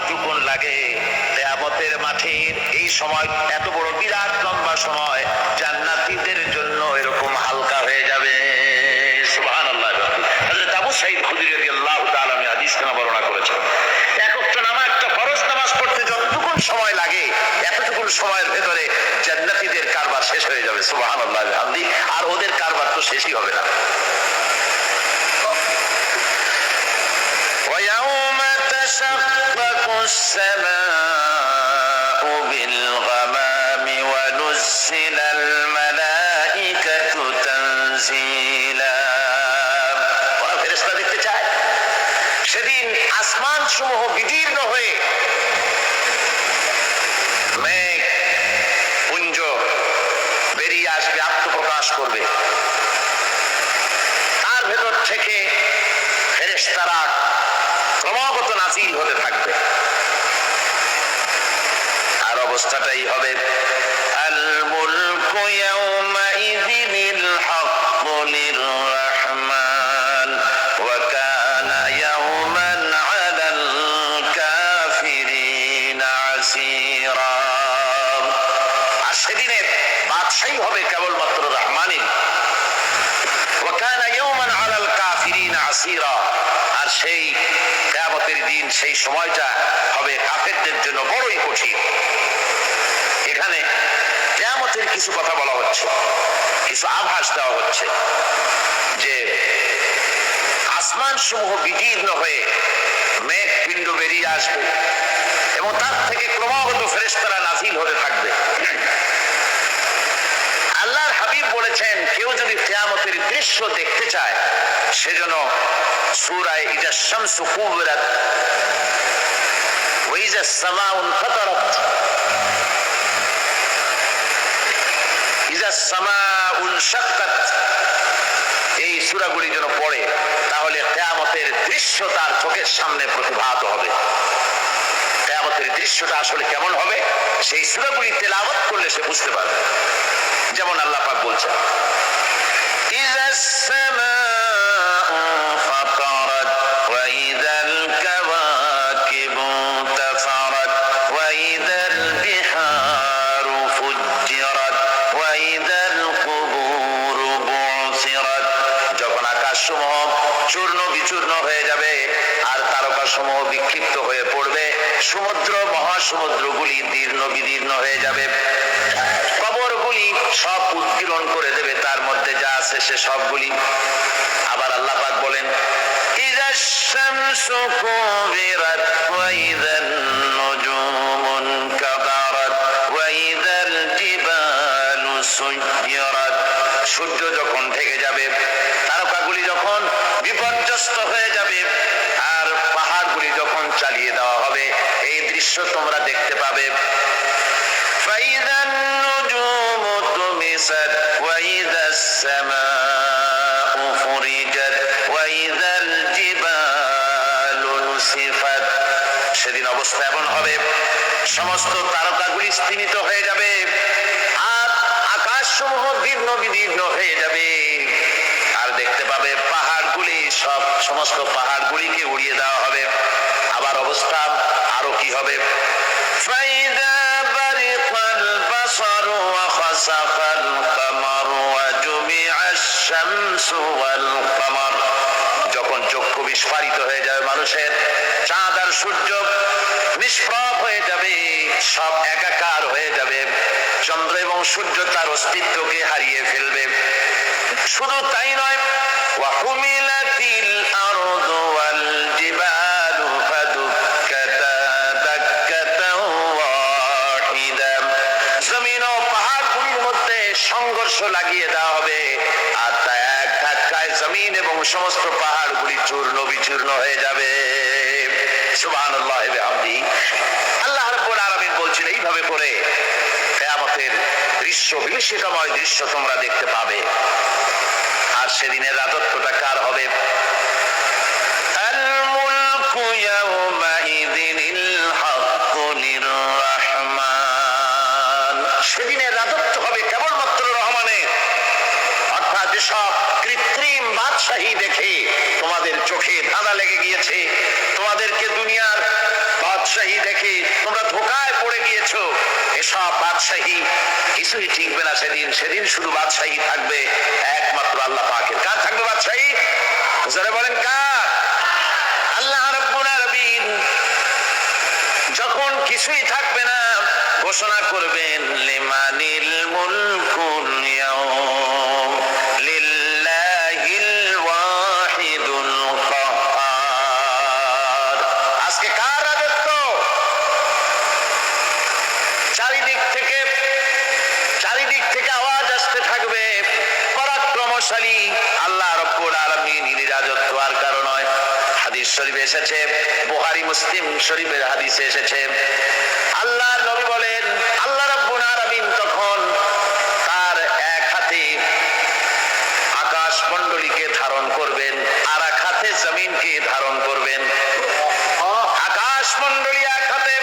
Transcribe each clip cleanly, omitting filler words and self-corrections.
যতটুকুন লাগে কিয়ামতের মাঠের এই সময়, এত বড় বিরাট লম্বা সময় জান্নাতীদের জন্য এরকম হালকা হয়ে যাবে। সুবহানাল্লাহ। হযরত আবু সাঈদ খুদরী রাদিয়াল্লাহু তাআলা হাদিসে বর্ণনা করেছেন, এক ওয়াক্ত নামাজ, একটা ফরজ নামাজ পড়তে যতটুকুন সময় লাগে এতটুকুন সময়ের ভেতরে জান্নাতীদের কারবার শেষ হয়ে যাবে। সুবহানাল্লাহ বিহামদি। আর ওদের কারবার তো শেষই হবে না। ويوم تشقق السماء بالغمام ونزل الملائكة تنزيلا। ওরা ফেরেশতা দেখতে চায়, সেদিন আসমান সমূহ বিদীর্ণ হয়ে মেঘ পুঞ্জ বেরিয়ে আসবে, আত্মপ্রকাশ করবে। তার ভেতর থেকে ফেরেশতারা ক্রমাগত নাজিল হতে থাকবে। আর অবস্থাটাই হবে আল মুলকু ইয়াউমাইযিনিল হাক্কু লিররহমান ওয়া কানা ইয়াওমান আলাল কাফিরিনা আসীরা। আর সেদিনের বাদশাহী হবে কেবলমাত্র রহমানের। ওয়া কানা ইয়াওমান আলাল কাফিরিনা আসীরা। আর সেই কিয়ামতের দিন, সেই সময়টা হবে কাফেরদের জন্য বড়ই কঠিন। এখানে কিয়ামতের কিছু কথা বলা হচ্ছে, কিছু আভাস দেওয়া হচ্ছে যে আসমান সমূহ বিদীর্ণ হয়ে মেঘ পিণ্ড বেরিয়ে আসবে এবং তার থেকে ক্রমাগত ফেরেশতারা নাজিল হতে থাকবে। আল্লাহর হাবিব বলেছেন, কেউ যদি কিয়ামতের দৃশ্য দেখতে চায় সেজন্য সূরা ইযা শামসু কুবিরাত ওয়া ইযা সামাউ ইনফাতারাত, ইযা সামাউ ইনশাক্কাত, এই সূরাগুলি যেন পড়ে, তাহলে কিয়ামতের দৃশ্য তার চোখের সামনে প্রতিভাত হবে। কিয়ামতের দৃশ্যটা আসলে কেমন হবে সেই সূরাগুলি তেলাওয়াত করলে সে বুঝতে পারবে। যেমন আল্লাহ পাক বলছেন, ইযাস সামাউ ফাতারাত ওয়া ইযাল কাওয়াকিবু তাফারাত ওয়া ইযাল বিহারু ফুজ্জিরাত ওয়া ইযাল কুবুরু বু'সিরাত। যখন আকাশসমূহ চূর্ণ বিচূর্ণ হয়ে যাবে আর তারকাসমূহ বিক্ষিপ্ত হয়ে পড়বে, সমুদ্র মহাসমুদ্রগুলি দীর্ণ বিদীর্ণ হয়ে যাবে, কবরগুলি সব উৎপীড়ন করে দেবে, তার মধ্যে যা আছে সে সবগুলি। আবার আল্লাহ পাক বলেন, ইযাশ শামসু কুবিরাত ওয়া ইযান নুজুমু ইনকাদারাত ওয়া ইযাল জিবালু সুয়্যিরাত। সূর্য যখন ঢেকে যাবে, তারকাগুলি যখন বিপর্যস্ত হয়ে যাবে আর পাহাড়গুলি যখন চালিয়ে দেওয়া হবে, এই দৃশ্য তোমরা দেখতে পাবে। فإذا النجوم طمست وإذا السماء فرجت وإذا الجبال نسفت। সেদিন অবস্থা এমন হবে, সমস্ত তারকাগুলি স্তিমিত হয়ে যাবে আর আকাশসমূহ দীর্ণ বিদীর্ণ হয়ে যাবে। আর দেখতে পাবে পাহাড়গুলি, সমস্ত পাহাড়গুলিকে উড়িয়ে দেওয়া হবে। আবার অবস্থা আরো কি হবে, فإذا برق البصر وخسف القمر وجمع الشمس والقمر। যখন চক্ষু বিস্ফারিত হয়ে যাবে মানুষের, চাঁদ আর সূর্য নিষ্প্রভ হয়ে যাবে, সব একাকার হয়ে যাবে, চন্দ্র এবং সূর্য তার অস্তিত্বকে হারিয়ে ফেলবে। শুধু তাই নয়, ওয়াহুমিলাতিল আরদু ওয়াল জিবালু ফাদুক্কাতা দাক্কাতাও ওয়াহিদা। জমিন ও পাহাড়গুলির মধ্যে সংঘর্ষ লাগিয়ে দেওয়া হবে আর তা এক ধাক্কায় জমিন এবং সমস্ত পাহাড়গুলি চূর্ণ বিচূর্ণ হয়ে যাবে। সুবহানাল্লাহ ওয়া বিহামদিহি। আল্লাহ রাব্বুল আলামিন বলছেন, এইভাবে করে কিয়ামতের দৃশ্য, বিভীষিকাময় দৃশ্য তোমরা দেখতে পাবে। আর সেদিনের রাজত্বটা কার হবে? আল মুলকু ইয়াউমাইযিনিল হাক্কু লিররহমান। সেদিনের রাজত্ব হবে কেবলমাত্র রহমানের, অর্থাৎ যে যেসব কৃত্রিম বাদশাহী দেখে তোমাদের চোখে ধাঁধা লেগে গিয়েছে, তোমাদেরকে দুনিয়ার বাদশাহী দেখে তোমরা ধোঁকায় পড়ে গিয়েছো, এসব বাদশাহী কিছুই টিকবে না সেদিন। সেদিন শুধু বাদশাহী থাকবে একমাত্র আল্লাহ পাকের। কার থাকবে বাদশাহী? যারা বলেন কার? আল্লাহ রাব্বুল আলামিন যখন কিছুই থাকবে না ঘোষণা করবেন লিমানিল মুলকুল ইয়াউম লিল্লাহিল ওয়াহিদুল কাহ্হার। আজকে কার রাজত্ব? চারিদিক থেকে আওয়াজ আসতে থাকবে পরাক্রমশালী আল্লাহ রাব্বুল আলামিনের রাজত্ব আর কারো নয়। হাদিস শরীফে এসেছে, বুখারী মুসলিম শরীফের হাদিসে এসেছে, আল্লাহর নবী বলেন আল্লাহ রাব্বুল আলামিন তখন তার এক হাতে আকাশ মণ্ডলীকে ধারণ করবেন আর এক হাতে জমিনকে ধারণ করবেন। আকাশ মণ্ডলী এক হাতে,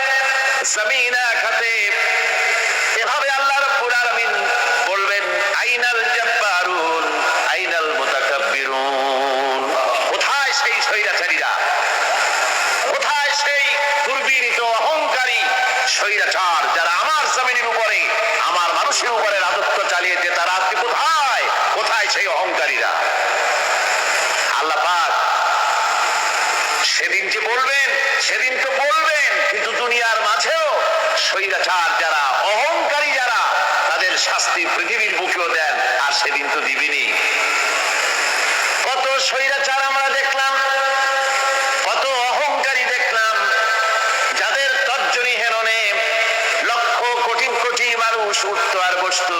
জমিন এক হাতে। এভাবে আল্লাহ রাব্বুল আলামিন বলবেন আইনাল জাব্বারুন আইনাল মুতাকাব্বিরুন। কোথায় সেই স্বৈরাচারীরা? কোথায় সেই দুর্বীরিত অহংকারী স্বৈরাচার যারা আমার জমিনের উপরে আমার মানুষের উপরে রাজত্ব চালিয়েছে? তারা আজকে কোথায়? কোথায় সেই অহংকারীরা? আল্লাহ পাক সেদিন যে বলবেন, সেদিন তো বলবেন, কিন্তু দুনিয়ার মাঝেও স্বৈরাচার যারা, অহংকারী যারা, তাদের শাস্তি পৃথিবীর বুকেও দেন, আর সেদিন তো দিবেনই। কত স্বৈরাচার আমরা দেখলাম, কত অহংকারী দেখলাম, যাদের তর্জনী হেরণে লক্ষ কোটি কোটি মানুষ উঠতো আর বসতো।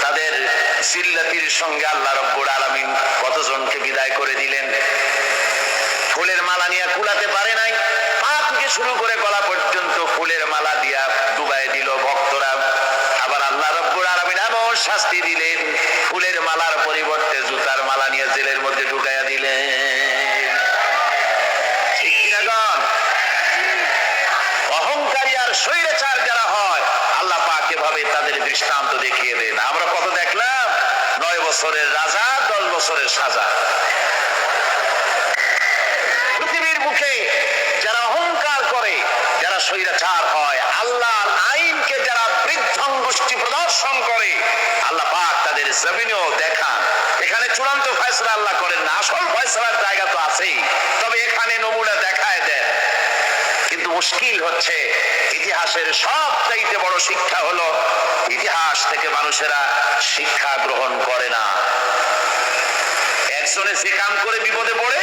তাদের জিল্লাতির সঙ্গে আল্লাহ রাব্বুল আলামিন কতজনকে বিদায় করে দিলেন। ফুলের মালা নিয়ে কুলাতে পারে নাই, পা থেকে শুরু করে গলা পর্যন্ত ফুলের মালা দিয়া ডুবাই দিল ভক্তরা। আবার আল্লাহ রাব্বুল আলামিন এমন শাস্তি দিলেন, ফুলের মালার পরিবর্তে জুতার মালা নিয়ে জেলের মধ্যে ঢুকাইয়া দিলেন। ঠিক কিনা গণ? অহংকারী আর স্বৈরাচার যারা হয় আল্লাহ পাক এভাবে তাদের দৃষ্টান্ত দেখিয়ে দেন। আমরা কত দেখলাম, 9 বছরের রাজা 10 বছরের সাজা। পৃথিবীর মুখে যারা অহংকার করে, যারা স্বৈরাচার হয়, আল্লাহর আইনকে যারা বৃদ্ধঙ্গুষ্টি প্রদর্শন করে, আল্লাহ পাক তাদের জমিনেও দেখান। এখানে চূড়ান্ত ফয়সালা আল্লাহ করেন না, আসল ফয়সালার জায়গা তো আছেই, তবে এখানে নমুনা দেখায় দেন। কিন্তু মুশকিল হচ্ছে ইতিহাসের সবচাইতে বড় শিক্ষা হলো ইতিহাস থেকে মানুষেরা শিক্ষা গ্রহণ করে না। একজনে যে কাম করে বিপদে পড়ে,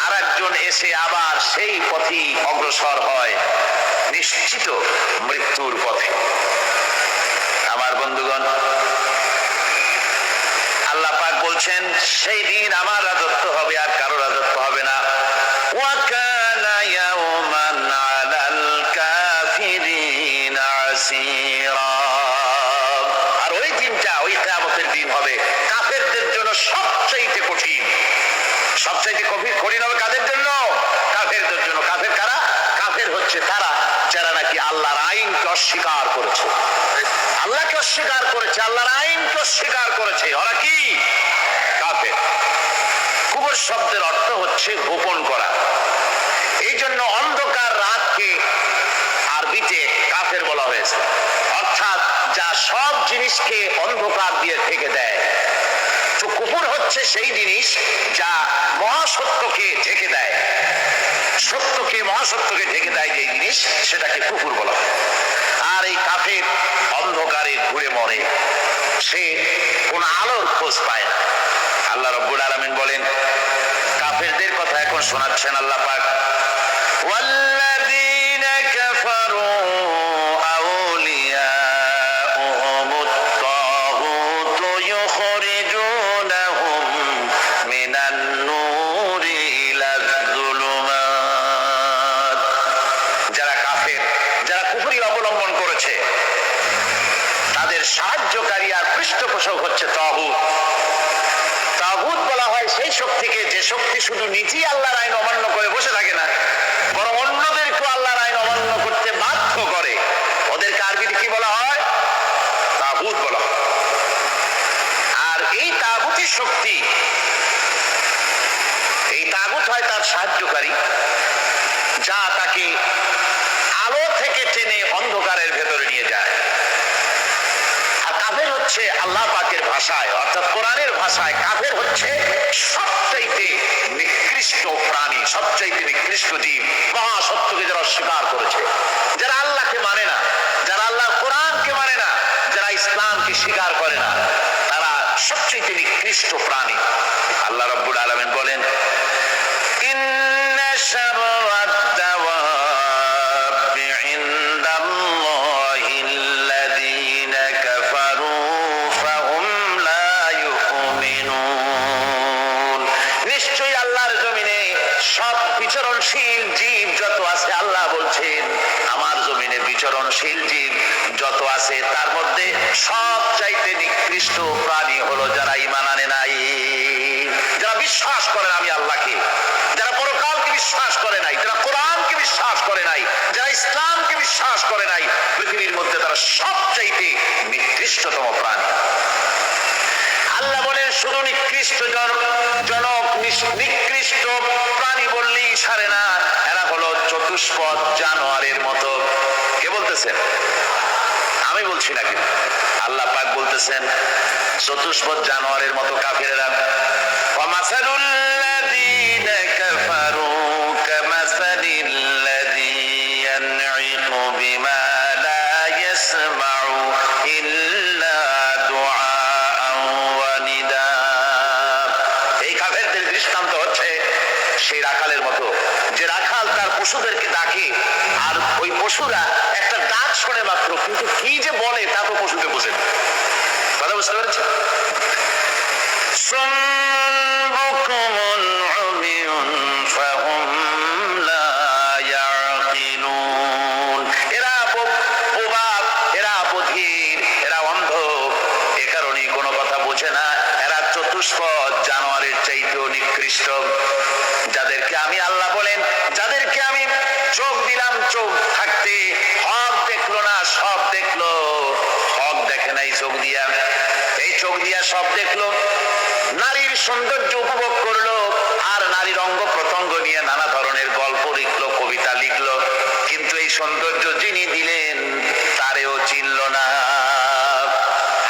আর একজন এসে আবার সেই পথেই অগ্রসর হয়, নিশ্চিত মৃত্যুর পথে। আমার বন্ধুগণ, আল্লাহ পাক বলছেন সেই দিন আমার রাজত্ব হবে, আর কারো রাজত্ব হবে না। ওয়া কানা ইয়াওমান আলাল কাফিরিনা আসীরা। আর ওই দিনটা, ওই কিয়ামতের দিন হবে কাফেরদের জন্য সবচাইতে কঠিন। সবচাইতে কঠিন হবে কাদের জন্য? কাফেরদের জন্য। কাফের কারা? কাফের হচ্ছে তারা যারা নাকি আল্লাহর আইনকে অস্বীকার করেছে, আল্লাহকে অস্বীকার করেছে, আল্লাহর আইনকে অস্বীকার করেছে। ওরা কি? কাফের। কুফর শব্দের অর্থ হচ্ছে গোপন করা। এই জন্য অন্ধকার রাতকে আরবিতে কাফের বলা হয়েছে, অর্থাৎ যা সব জিনিসকে অন্ধকার দিয়ে ঢেকে দেয়। তো কুফর হচ্ছে সেই জিনিস যা মহাসত্যকে ঢেকে দেয়, সত্যকে, মহাসত্যকে ঢেকে দেয় যে জিনিস, সেটাকে কুফর বলা হয়। আর এই কাফের অন্ধকারে ঘুরে মরে, সে কোন আলোর খোঁজ পায় না। আল্লাহ রাব্বুল আলামিন বলেন, কাফেরদের কথা এখন শোনাচ্ছেন আল্লাহ পাক, ওয়াল্লাযীনা কাফারু আউলিয়াউহুমুত তাগুতু ইউখরিজুনাহুম মিনান নূরি ইলাজ যুলুমাত। যারা কাফের, যারা কুফরি অবলম্বন করেছে, তাদের সাহায্যকারী আর পৃষ্ঠপোষক হচ্ছে তাগুত। তাগুত বলা হয় সেই শক্তিকে যে শক্তি শুধু নিজেই আল্লাহর আইন অমান্য করে বসে থাকে না, বরং অন্যদেরকে আল্লাহর আইন অমান্য করতে বাধ্য করে। ওদেরকে আরবিতে কি বলা হয়? তাগুত বলা হয়। আর এই তাগুতি শক্তি, এই তাগুত হয় তার সাহায্যকারী, যা তাকে আলো থেকে টেনে অন্ধকারের ভেতরে নিয়ে যায়। আর কাফের হচ্ছে আল্লাহ পাকের ভাষায় অর্থাৎ কোরআনের ভাষায় কাফের হচ্ছে সবচাইতে নিকৃষ্ট প্রাণী, সবচাইতে নিকৃষ্ট জীব, মহাসত্যকে যারা অস্বীকার করেছে, যারা আল্লাহকে মানে না, যারা আল্লাহর কোরআনকে মানে না, যারা ইসলামকে স্বীকার করে না, তারা সবচাইতে নিকৃষ্ট প্রাণী। আল্লাহ রাব্বুল আলামিন বলেন, ইন্না শাররাদ দাওয়াবি ইনদাল্লাহিল্লাযীনা কাফারু ফাহুম লা ইউমিনুন। নিশ্চয়ই আল্লাহর জমিনে সব বিচরণশীল জীব যত আছে, আল্লাহ বলছেন আমার জমিনে বিচরণশীল জীব যত আছে তার মধ্যে সবচাইতে নিকৃষ্ট প্রাণী হলো যারা ঈমান আনে নাই, যারা বিশ্বাস করে আমি আল্লাহকে, যারা পরকালকে বিশ্বাস করে নাই, যারা কোরআনকে বিশ্বাস করে নাই, যারা ইসলামকে বিশ্বাস করে নাই, পৃথিবীর মধ্যে তারা সবচাইতে নিকৃষ্টতম প্রাণী। আল্লাহ বলেন শুধু নিকৃষ্ট জনক নিকৃষ্ট প্রাণী বললেই সারে না, এরা হলো চতুষ্পদ জানোয়ারের মতো। কে বলতেছেন? আমি বলছি না, কিন্তু আল্লাহ পাক বলতেছেন চতুষ্পদ জানোয়ারের মতো কাফেররা। ওয়ামাসালুল্লাযীনা কাফারু কামাসালিল্লাযী ইয়ানঈকু বিমা লা ইয়াসমাউ ইল্লা দুআআন ওয়া নিদা। এই কাফেরদের দৃষ্টান্ত হচ্ছে সেই রাখালের মতো, যে রাখাল তার পশুদেরকে ডাকে আর ওই পশুরা একটা ডাক শোনে মাত্র, কিন্তু কি যে বলে তা তো পশুতে বোঝে না। কথা বুঝতে পেরেছে? এরা বোবা, এরা বধির, এরা অন্ধ, এ কারণেই কোনো কথা বোঝে না। এরা চতুষ্পদ জানোয়ারের চাইতেও নিকৃষ্ট, যাদেরকে আমি আল্লাহ বলেন, যাদেরকে আমি চোখ দিলাম, চোখ থাকতে হক দেখলো না, সব দেখলো, হক দেখে নাই চোখ দিয়া, এই চোখ দিয়া সব দেখলো, নারীর সৌন্দর্য উপভোগ করলো, আর নারীর অঙ্গ প্রত্যঙ্গ নিয়ে নানা ধরনের গল্প লিখলো, কবিতা লিখলো, কিন্তু এই সৌন্দর্য যিনি দিলেন তারেও চিনল না।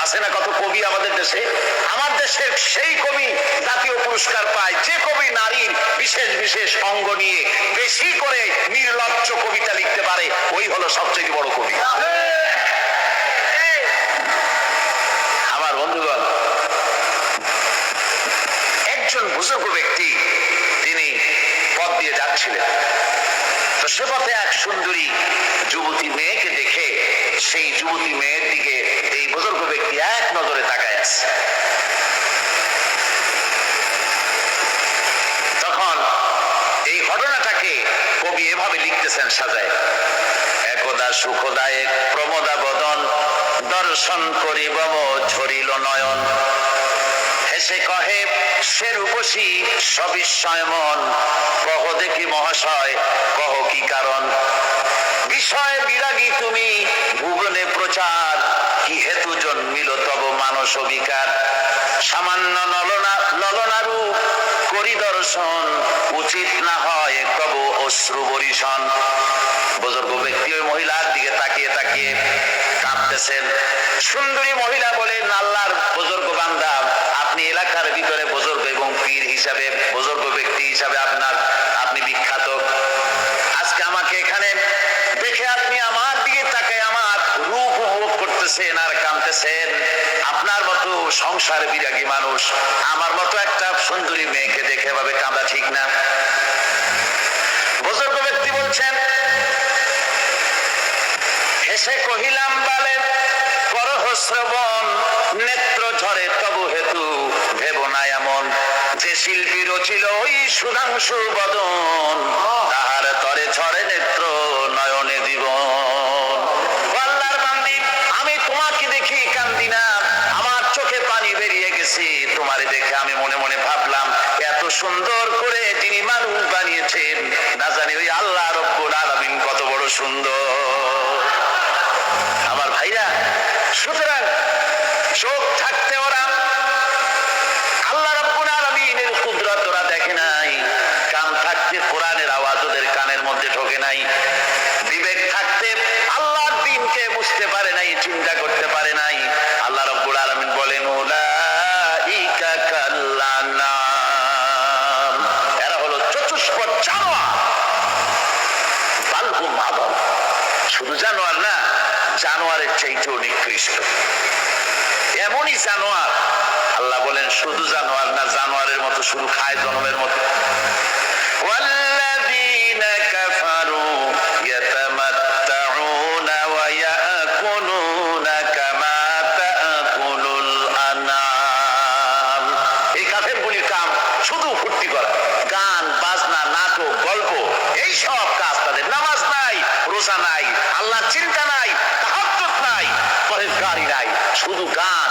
আছে না কত কবি আমাদের দেশে? আমার দেশের সেই কবি জাতীয় পুরস্কার পায় যে কবি নারীর বিশেষ বিশেষ অঙ্গ নিয়ে বেশি করে নির্লজ্জ কবিতা লিখতে পারে, ওই হলো সবচেয়ে বড় কবি। আমার বন্ধুগণ, একজন বুজুর্গ ব্যক্তি তিনি পথ দিয়ে যাচ্ছিলেন, তো সে পথে এক সুন্দরী যুবতী মেয়েকে দেখে সেই যুবতী মেয়ের দিকে এই বুজুর্গ ব্যক্তি এক নজরে তাকায় আছে। তখন এই ঘটনাটাকে কবি এভাবে লিখতেছেন সাজায়, একদা সুখদায়ক প্রমোদা বদন দর্শন করিব ঝরিল নয়ন, হেসে কহে সে রূপসী সবিস্ময় মন, কহ দেখি মহাশয় কহ কি কারণ, বিষয় বিরাগী তুমি ভুবনে প্রচার, কি হেতু জন্মিল তব মানস বিকার, সামান্য ললনা রূপ করি দর্শন, উচিত না হয় তব অশ্রু বরিশন। বুজুর্গ ব্যক্তি ওই মহিলার দিকে তাকিয়ে তাকিয়ে কাঁদতেছেন। সুন্দরী মহিলা বলেন, আল্লাহর বুজুর্গ বান্দা, আপনি এলাকার ভিতরে বুজুর্গ এবং পীর হিসাবে, বুজুর্গ ব্যক্তি হিসাবে আপনি বিখ্যাত, আজকে আমাকে এখানে দেখে আপনি আমার দিকে তাকায় আমার রূপ উপভোগ করতেছেন আর কাঁদতেছেন। আপনার মতো সংসার বিরাগী মানুষ আমার মতো একটা সুন্দরী মেয়েকে দেখে ভাবে কাঁদা ঠিক না। বুজুর্গ ব্যক্তি বলছেন, হেসে কহিলাম বালে করহ শ্রবণ, নেত্র ঝরে তবু হেতু ভেব না এমন, যে শিল্পী রচিল ওই সুধাংশু বদন, তাহার তরে ঝরে নেত্র নয়নে জীবন। আল্লাহর বান্দি, আমি তোমাকে দেখি কান্দি না, আমার চোখে পানি বেরিয়ে গেছে, তোমারে দেখে আমি মনে মনে ভাবলাম এত সুন্দর করে যিনি মানুষ বানিয়েছেন, না জানি ওই আল্লাহ রব্বুল আলামিন কত বড় সুন্দর। আমার ভাইরা, সুতরাং চোখ থাকতে ওরা আল-আনআম। এরা হলো চতুষ্পদ জানোয়ার। বাল হুম আদাল। শুধু জানোয়ার না, জানোয়ারের চাইতেও নিকৃষ্ট। এমনই জানোয়ার, আল্লাহ বলেন শুধু জানোয়ার না, জানোয়ারের মতো শুধু খায় জনমের মতো। والذين كفروا يتمتعون ويأكلون كما تأكل الأنعام। এই কাফেরগুলির কাম শুধু ফুর্তি করা, গান বাজনা নাটক গল্প, এই সব কাজ তাদের। নামাজ নাই, রোজা নাই, আল্লাহর চিন্তা নাই, তাহাজ্জুদ নাই, পরেশগারি নাই, শুধু গান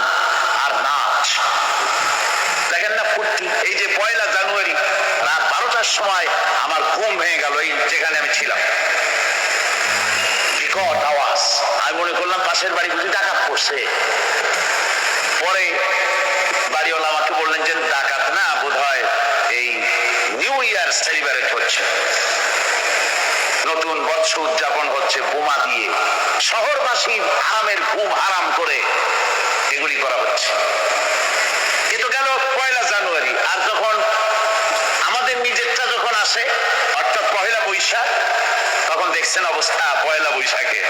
আর নাচ। দেখেন না ফুর্তি। এই যে 1 জানুয়ারি রাত 12টার সময় আমার ঘুম ভেঙে গেল, এই যেখানে আমি ছিলাম, বিকট আওয়াজ। আমি মনে করলাম পাশের বাড়ি বুঝি ডাকাত পড়ছে। পরে বাড়িওয়ালা আমাকে বললেন যে ডাকাত না, বোধহয় এই নিউ ইয়ার সেলিব্রেট হচ্ছে, নতুন বর্ষ উদযাপন হচ্ছে বোমা দিয়ে, শহরবাসীর আরামের ঘুম হারাম করে এগুলি করা হচ্ছে। এ তো গেল 1 জানুয়ারি। আর যখন আমাদের নিজেরটা যখন আসে, অর্থাৎ 1 বৈশাখ, তখন দেখছেন অবস্থা 1 বৈশাখে।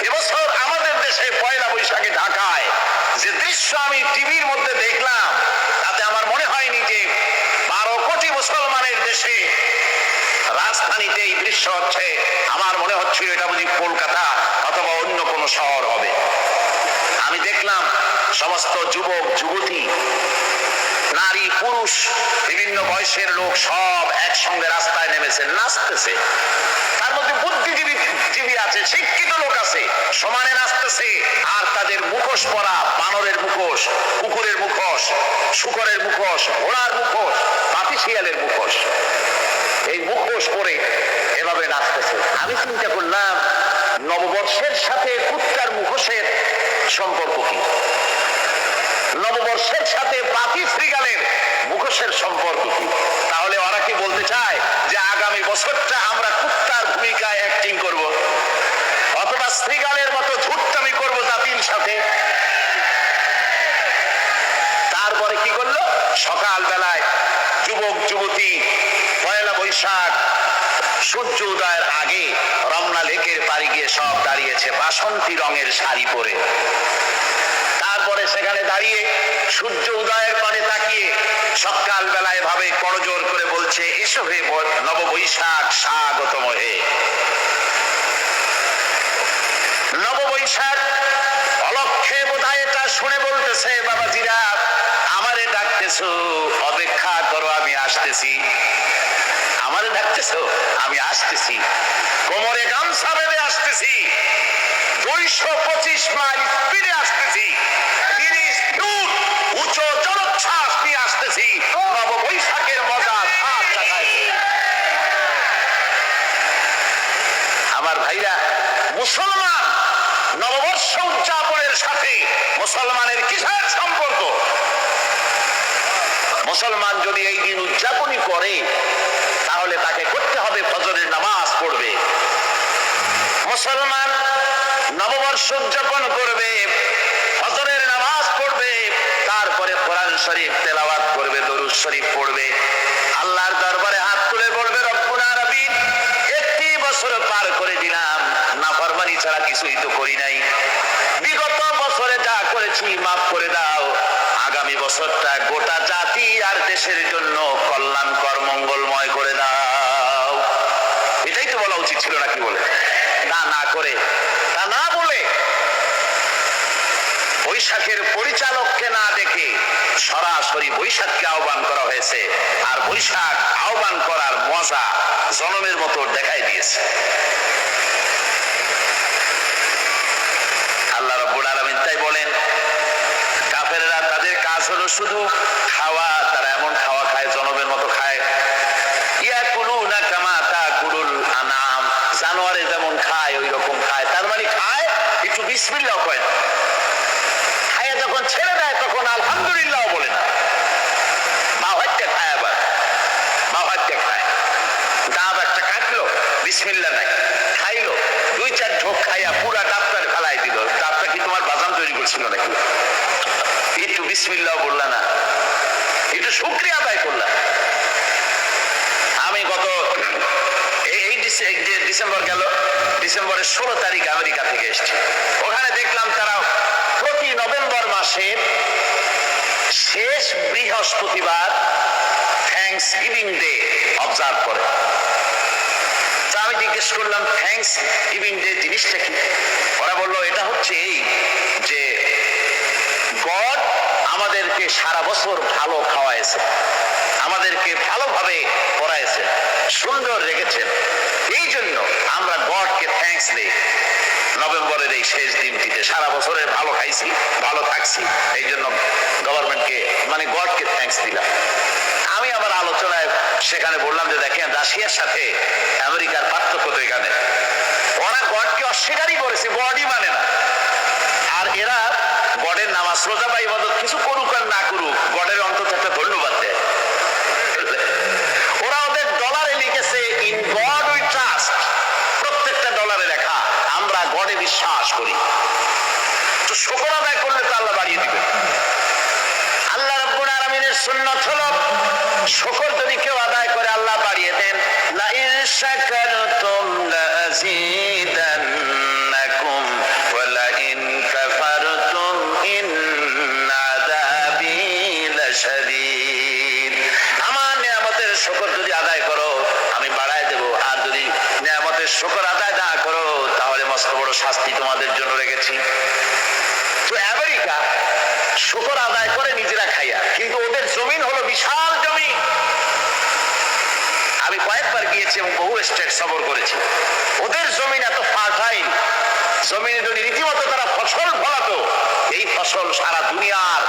এবছর আমাদের দেশে 1 বৈশাখে ঢাকায় যে দৃশ্য আমি টিভির মধ্যে দেখলাম, তাতে আমার মনে হয়নি যে 12 কোটি মুসলমানের দেশে রাজধানীতে এই দৃশ্য হচ্ছে। আমার মনে হচ্ছিল এটা বুঝি কলকাতা অথবা অন্য কোনো শহর হবে। আমি দেখলাম সমস্ত যুবক যুবতী, নারী পুরুষ, বিভিন্ন বয়সের লোক সব একসঙ্গে রাস্তায় নেমেছে, নাচতেছে। তার মধ্যে বুদ্ধিজীবী আছে, শিক্ষিত লোক আছে, সমানে নাচতেছে। আর তাদের মুখোশ পরা, বানরের মুখোশ, কুকুরের মুখোশ, শূকরের মুখোশ, ঘোড়ার মুখোশ, পাপি শিয়ালের মুখোশ, এই মুখোশ পরে এভাবে নাচতেছে। আমি চিন্তা করলাম নববর্ষের সাথে কুত্তার মুখোশের সম্পর্ক কি? নববর্ষের সাথে পাপি শ্রীগালের মুখোশের সম্পর্ক কি? তাহলে ওরা কি বলতে চায় যে আগামী বছরটা আমরা কুত্তার ভূমিকায় অ্যাক্টিং করব, অথবা শ্রীগালের মতো ঝুট্টামি করবো জাতির সাথে? তারপরে কি করলো? সকাল বেলায় যুবক যুবতী 1 বৈশাখ সূর্য উদয়ের আগে রমনা লেকের পাড়ে গিয়ে সব দাঁড়িয়েছে বাসন্তী রঙের শাড়ি পরে। তারপরে সেখানে দাঁড়িয়ে সূর্য উদয়ের পানে তাকিয়ে সকাল বেলায় ভাবে করজোর করে বলছে, এসো হে নববৈশাখ স্বাগতম হে। নববৈশাখ অলক্ষে বোধহয় এটা শুনে বলতেছে, বাবাজিরা আমারে ডাকতেছো, অপেক্ষা করো আমি আসতেছি। আমারে ডাকতেছো, আমি আসতেছি, কোমরে গামছা বেঁধে আসতেছি, 225 মাইল স্পিডে আসতেছি, 30 ফুট উঁচু জলোচ্ছ্বাস নিয়ে আসতেছি, নববৈশাখের মজা স্বাদ চাখাইতে। আমার ভাইরা, মুসলমান নববর্ষ উদযাপনের সাথে মুসলমানের কিসের সম্পর্ক? মুসলমান যদি এই দিন উদযাপনই করে, তাহলে তাকে করতে হবে ফজরের নামাজ পড়বে। মুসলমান নববর্ষ উদযাপন করবে, ফজরের নামাজ পড়বে, তারপরে কোরআন শরীফ তেলাওয়াত করবে, দরুদ শরীফ পড়বে, আল্লাহর দরবারে হাত তুলে বলবে, রব্বুল আলামিন 1 বছর পার করে দিলাম, নাফরমানি ছাড়া কিছুই তো করি নাই, বিগত বছরে যা করেছি মাফ করে দাও, আগামী বছরটা গোটা জাতি আর দেশের জন্য কল্যাণকর মঙ্গলময় করে দাও। এটাই তো বলা উচিত ছিল নাকি? বলে তা না করে, তা না বলে, বৈশাখের পরিচালককে না দেখে সরাসরি বৈশাখকে আহ্বান করা হয়েছে। আর বৈশাখ আহ্বান করার মজা জনমের মতো দেখাই দিয়েছে। আল্লাহ রাব্বুল আলামিন তাই বলেন, কাফেররা তাদের কাজ হলো শুধু খাওয়া, তারা এমন খাওয়া খায় জনমের মতো খায়। ইয়াকুলুনা কামা তাকুলুল আনাম, জানোয়ারে যেমন খায় ওই রকম খায়। তার মানে খায়, একটু বিসমিল্লাহ কয় না, খায় যখন ছেড়ে দেয় তখন আলহামদুলিল্লাহ বলে না, বাহাইতে খায়, আবার বাহাইতে খায়। ডাব একটা কাটলো, বিসমিল্লাহ নাই, খাইলো, 2-4 ঢোক খাইয়া পুরা ডাবটা ফেলাই দিল। ডাবটা কি তোমার বাদাম তৈরি করছিল নাকি? একটু বিসমিল্লাহ বললা না, একটু শুকরিয়া আদায় করলাম। আমি গত এই ডিসেম্বর গেল, ডিসেম্বরের 16 তারিখ আমেরিকা থেকে এসেছি। ওখানে দেখলাম তারা প্রতি নভেম্বর মাসের শেষ বৃহস্পতিবার থ্যাঙ্কস গিভিং ডে অবজার্ভ করে। তা আমি জিজ্ঞেস করলাম থ্যাঙ্কস গিভিং ডে জিনিসটা কি? ওরা বললো এটা হচ্ছে এই যে গড আমাদেরকে সারা বছর ভালো খাওয়াইছে, আমাদেরকে ভালোভাবে পড়াইছে, সুন্দর রেখেছেন, এই জন্য আমরা গডকে থ্যাঙ্কস দিই নভেম্বরের এই শেষ দিনটিতে। সারা বছরে ভালো খাইছি, ভালো থাকছি, এই জন্য গভর্নমেন্টকে মানে গডকে থ্যাঙ্কস দিলাম। আমি আমার আলোচনায় সেখানে বললাম যে দেখেন রাশিয়ার সাথে আমেরিকার পার্থক্য তো এখানে, ওরা গডকে অস্বীকারই করেছে, গডই মানে না। আর এরা গডের নামাজ রোজা বা ইবাদত কিছু করুক আর না করুক, গডের অন্তত একটা ধন্যবাদ দেয়। ওরা ওদের ডলারে লিখেছে ইন গড উই ট্রাস্ট, প্রত্যেকটা ডলারে লেখা আমরা গডে বিশ্বাস করি। তো শুকর আদায় করলে তো আল্লাহ বাড়িয়ে দিবে। আল্লাহ রাব্বুল আলামিনের সুন্নাত হলো শুকর যদি কেউ আদায় করে আল্লাহ বাড়িয়ে দেন। লা ইন শাকারতুম লাযীদান্নাকুম ওয়া লা ইন কাফারতুম ইন্না আযাবী লাশাদীদ। আমার নিয়ামতের শুকর যদি আদায় করো আমি বাড়ায় দেব, আর যদি নিয়ামতের শুকর আদায় না করো তাহলে মস্ত বড় শাস্তি তোমাদের জন্য রেখেছি। তো আমেরিকা শুকর আদায় করে নিজেরা খাইয়া, কিন্তু ওদের জমিন হলো বিশাল জমি। আমি কয়েকবার গিয়েছি এবং বহু স্টেট সফর করেছি। ওদের জমিন এত ফার্টাইল, জমিনে যদি রীতিমতো তারা ফসল ফলাতো, এই ফসল সারা দুনিয়ার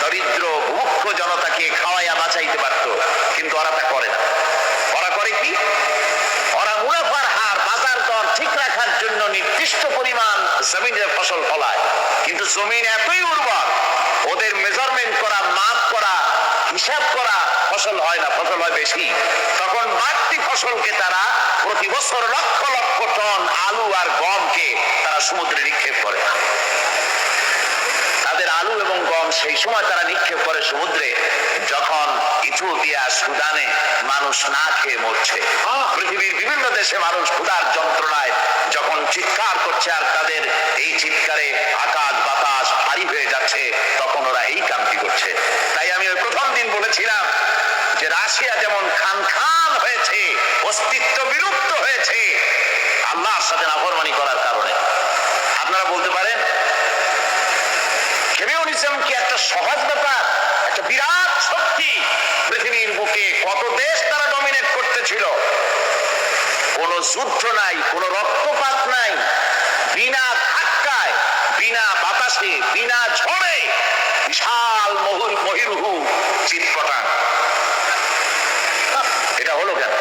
দরিদ্র ভূক্ষ জনতাকে খাওয়াইয়া বাঁচাইতে পারত, কিন্তু ওরা তা করে না। ওরা করে কি? ওরা মুনাফার হার, বাজার দর ঠিক রাখার জন্য নির্দিষ্ট পরিমাণ জমিনের ফসল ফলায়, কিন্তু জমিন এতই উর্বর ওদের মেজারমেন্ট করা, মাপ করা, হিসাব করা ফসল হয় না, ফসল হয় বেশি। তখন বাড়তি ফসলকে তারা প্রতি বছর লক্ষ লক্ষ টন আলু আর গমকে তারা সমুদ্রে নিক্ষেপ করে। তাদের আলু এবং গম সেই সময় তারা নিক্ষেপ করে সমুদ্রে যখন ইথিওপিয়া, সুদানে মানুষ না খেয়ে মরছে। পৃথিবীর বিভিন্ন দেশে মানুষ ক্ষুধার যন্ত্রণায় যখন চিৎকার করছে আর তাদের এই চিৎকারে আকাশ বাতাস ভারী হয়ে যাচ্ছে, তখন ওরা এই কামটি করছে। তাই আমি ওই প্রথম দিন বলেছিলাম যে রাশিয়া যেমন খান খান হয়েছে, অস্তিত্ব বিলুপ্ত হয়েছে আল্লাহর সাথে নাফরমানি করার কারণে। আপনারা বলতে পারেন কমিউনিজম কি একটা সহজ ব্যাপার? একটা বিরাট শক্তি পৃথিবীর বুকে, কত দেশ তারা ডমিনেট করতেছিল। কোন যুদ্ধ নাই, কোন রক্তপাত নাই, বিনা ধাক্কায়, বিনা বাতাসে, বিনা ঝড়ে বিশাল মহিরুহু চিৎপটান। এটা হলো কেন?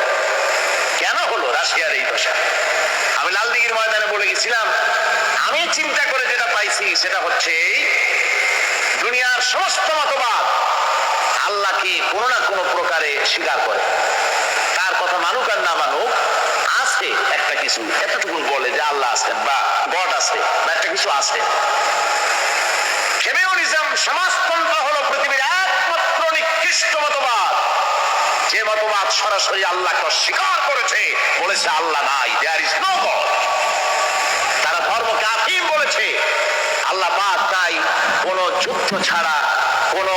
কেন হলো রাশিয়ার এই দশা? আমি লালদিঘির ময়দানে বলে গেছিলাম, আমি চিন্তা করে যেটা পাইছি সেটা হচ্ছে দুনিয়ার সমস্ত মতবাদ আল্লাহকে কোনো না কোনো প্রকারে স্বীকার করে। তার কথা মানুক আর না মানুক, আছে একটা কিছু এতটুকু বলে যে আল্লাহ আছেন বা গড আছে বা একটা কিছু আছে। কমিউনিজম, সমাজতন্ত্র হলো পৃথিবীর একমাত্র নিকৃষ্ট মতবাদ, যে মতবাদ সরাসরি আল্লাহকে অস্বীকার করেছে, বলেছে আল্লাহ নাই, দেয়ার ইজ নো গড। তারা ধর্মকে আফিম বলেছে, আল্লাহ পাক তাই কোন যুদ্ধ ছাড়া, কোন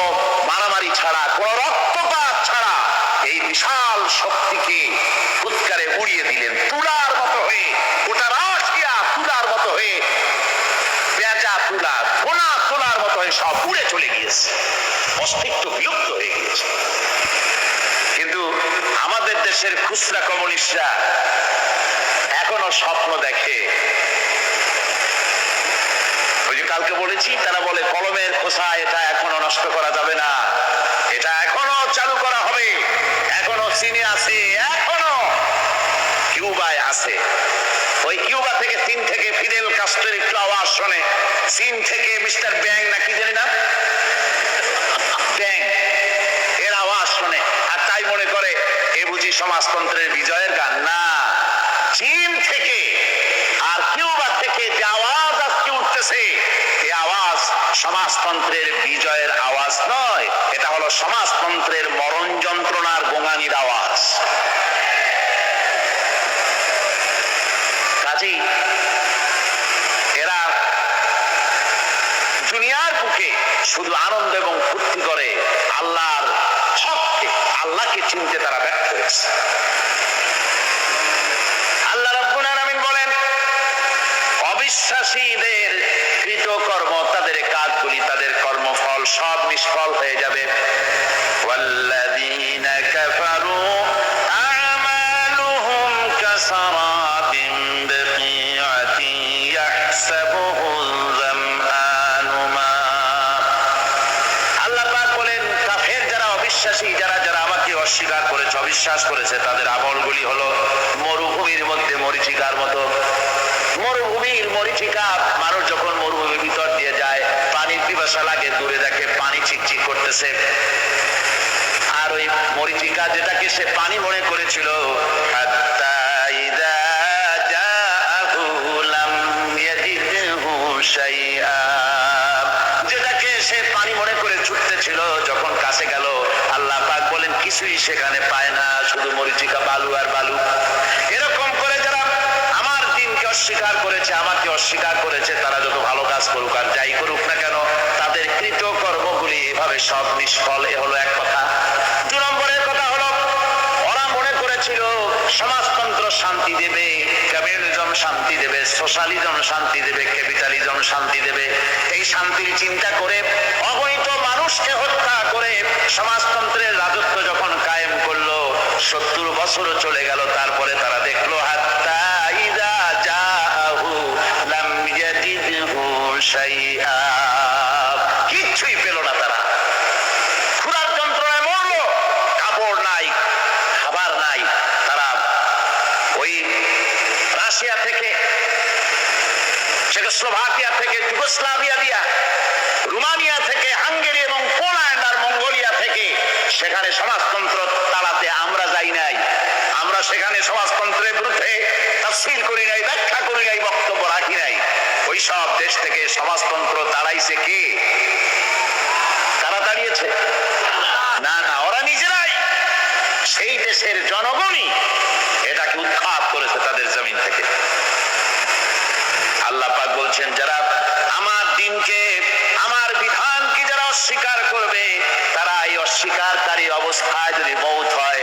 মারামারি ছাড়া, কোন রক্তপাত ছাড়া এই বিশাল শক্তিকে ফুৎকারে উড়িয়ে দিলেন, তুলার মতো হয়ে। গোটা রাশিয়া তুলার মতো হয়ে, পেঁজা তুলা, সোনা তুলার মতো হয়ে সব উড়ে চলে গিয়েছে, অস্তিত্ব বিলুপ্ত হয়ে গিয়েছে। কিন্তু আমাদের দেশের খুচরা কমিউনিস্টরা এখনো স্বপ্ন দেখে। ওই যে কালকে বলেছি, তারা বলে কলমের খোসা এটা এখনো নষ্ট করা যাবে না, এটা এখনো চালু করা হবে, এখনো চীনে আছে, এখনো কিউবায় আছে। ওই কিউবা থেকে, চীন থেকে ফিদেল কাস্ট্রোর একটু আওয়াজ শোনে, চীন থেকে মিস্টার ব্যাং না কি জানি না, ব্যাং এর আওয়াজ শোনে, আর তাই মনে করে এ বুঝি সমাজতন্ত্রের বিজয়ের গান। না, চীন থেকে আর কিউবা থেকে যে আওয়াজ আজকে উঠতেছে, এই আওয়াজ সমাজতন্ত্রের বিজয়ের আওয়াজ নয়, এটা হলো সমাজতন্ত্রের মরণ যন্ত্রণার গোঙানির আওয়াজ। কাজেই এরা দুনিয়ার বুকে শুধু আনন্দ এবং ফুর্তি করে, আল্লাহর হককে, আল্লাহকে চিনতে তারা ব্যর্থ হয়েছে। আল্লাহ রাব্বুল আলামিন বলেন, অবিশ্বাসীদের কৃতকর্ম, তাদের কাজগুলি, তাদের কর্মফল সব নিষ্ফল হয়ে যাবে। ওয়াল্লাযীনা কাফারু আ'মালুহুম কাসারাবিন বিকিআতিন ইয়াহসাবুহুল যামআনু মা। আল্লাহ পাক বলেন, কাফের যারা, অবিশ্বাসী যারা, যারা আমাকে অস্বীকার করেছে, অবিশ্বাস করেছে, তাদের আমলগুলি হলো মরুভূমির মধ্যে মরীচিকার মতো। মরুভূমির মরীচিকা, মানুষ যখন মরুভূমির ভিতর দিয়ে যায়, পানির পিপাসা লাগে, দূরে দেখে পানি চিকচিক করতেছে, আর ওই মরীচিকা যেটাকে সে পানি মনে করেছিল, হাত্তা ইযা জাআহু লাম ইয়াজিদহু শাইআ, যেটাকে সে পানি মনে করে ছুটতেছিল, যখন কাছে গেল, আল্লাহ পাক বলেন কিছুই সেখানে পায় না, শুধু মরীচিকা, বালু আর বালু। এরকম করে যারা আমার দিনকে অস্বীকার করেছে, আমাকে অস্বীকার করেছে, তারা যত ভালো কাজ করুক আর যাই করুক না কেন, তাদের কৃত কর্মগুলি এভাবে সব নিষ্ফল। এ হলো এক কথা। 2 নম্বরের কথা হলো, ওরা মনে করেছিল সমাজতন্ত্র শান্তি দেবে, কমিউনিজম শান্তি দেবে, সোশ্যালিজম শান্তি দেবে, ক্যাপিটালিজম শান্তি দেবে। এই শান্তির চিন্তা করে অগণিত মানুষকে হত্যা করে সমাজতন্ত্রের রাজত্ব যখন কায়েম করলো, 70 বছরও চলে গেল, তারপরে তারা দেখলো হাত্তা ইযা জাআহু লাম ইয়াজিদহু শাইআ, কিচ্ছুই পেল না। তারা ক্ষুধার যন্ত্রণায় মরলো, কাপড় নাই, খাবার নাই। তারা ওই রাশিয়া থেকে, চেকোস্লোভাকিয়া থেকে, যুগোস্লাভিয়া দিয়া, রোমানিয়া থেকে, হাঙ্গেরি এবং পোল্যান্ড আর মঙ্গোলিয়া থেকে সেখানে সমাজতন্ত্র তাড়াতে আমরা যাই নাই। আমরা সেখানে সমাজতন্ত্রের বিরুদ্ধে তাফসীর করি নাই, ব্যাখ্যা করি নাই, বক্তব্য রাখি নাই। ওই সব দেশ থেকে সমাজতন্ত্র তাড়াইছে কে? তারা দাঁড়িয়েছে? না না, ওরা নিজেরাই, সেই দেশের জনগণই এটাকে উৎখাত করেছে তাদের জমিন থেকে। আল্লাহ পাক বলছেন, যারা আমার দিনকে, আমার বিধানকে যারা অস্বীকার করবে, তারা এই অস্বীকারী অবস্থায় যদি মওত হয়,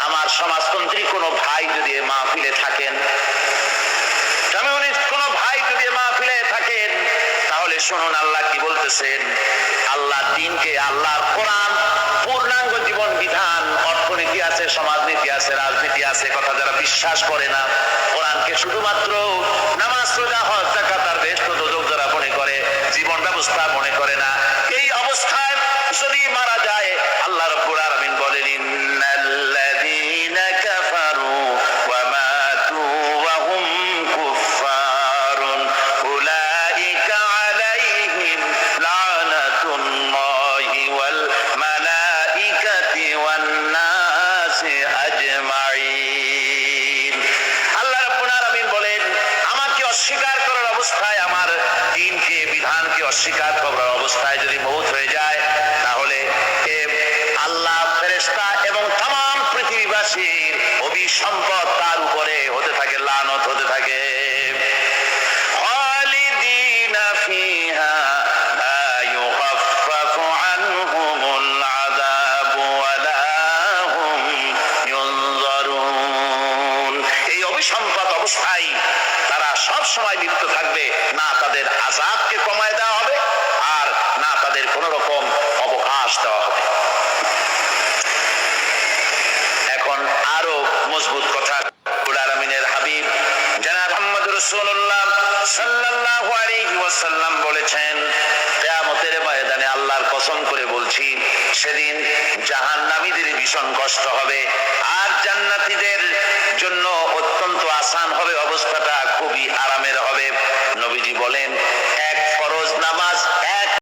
আমার সমাজতন্ত্রী কোনো ভাই যদি মাহফিলে থাকেন, কমিউনিস্ট কোনো ভাই যদি মাহফিলে থাকেন, তাহলে শুনুন আল্লাহ কি বলতেছেন। আল্লাহ দিনকে, আল্লাহর কোরআন পূর্ণাঙ্গ জীবন বিধান, অর্থনীতি আছে, সমাজনীতি আছে, রাজনীতি আছে, কথা যারা বিশ্বাস করে না, কোরআনকে শুধুমাত্র নামাজ, রোজা, হজ, যাকাত আর বেহেশত দোজখ যারা মনে করে, জীবন ব্যবস্থা মনে করে না, এই অবস্থায় যদি মারা যায়, আল্লাহ রাব্বুল আলামিন বলেন, ইন্নাল্লাযীনা কাফারু ওয়া মাতু ওয়া হুম কুফফারুন উলাইকা আলাইহিম লানাতুল্লাহি ওয়াল মালাইকাতি ওয়ান নাসি আজমাইন। আল্লাহ রাব্বুল আলামিন বলেন, আমাকে অস্বীকার করার অবস্থায়, আমার দিনকে, বিধানকে অস্বীকার করার অবস্থায় যদি মওত হয়ে যায়, তাহলে আল্লাহ, ফেরেশতা এবং तमाम পৃথিবীবাসীর অভিসম্পদ তার উপরে হতে থাকে, লানত হতে থাকে। খালিদিনা ফিহা লা ইউখাফফাফু আনহুমুল আযাবু ওয়া লা হুম ইউনজারুন। এই অভিসম্পদ অবস্থায় তারা সব সময় লিপ্ত থাকবে, না তাদের আযাবকে কমায় দেওয়া হবে, আর না তাদের কোন রকম অবকাশ দেওয়া হবে। এখন আরো মজবুত কথা, রব্বুল আলামিনের হাবিব জনাব মুহাম্মদ রাসূলুল্লাহ সাল্লাল্লাহু আলাইহি ওয়াসাল্লাম বলেছেন, কিয়ামতের ময়দানে আল্লাহর কসম করে বলছি, সেদিন জাহান্নামীদের ভীষণ কষ্ট হবে, আর জান্নাতীদের জন্য অত্যন্ত আসান হবে, অবস্থাটা খুবই আরামের হবে। নবীজি বলেন, এক ফরজ নামাজ, এক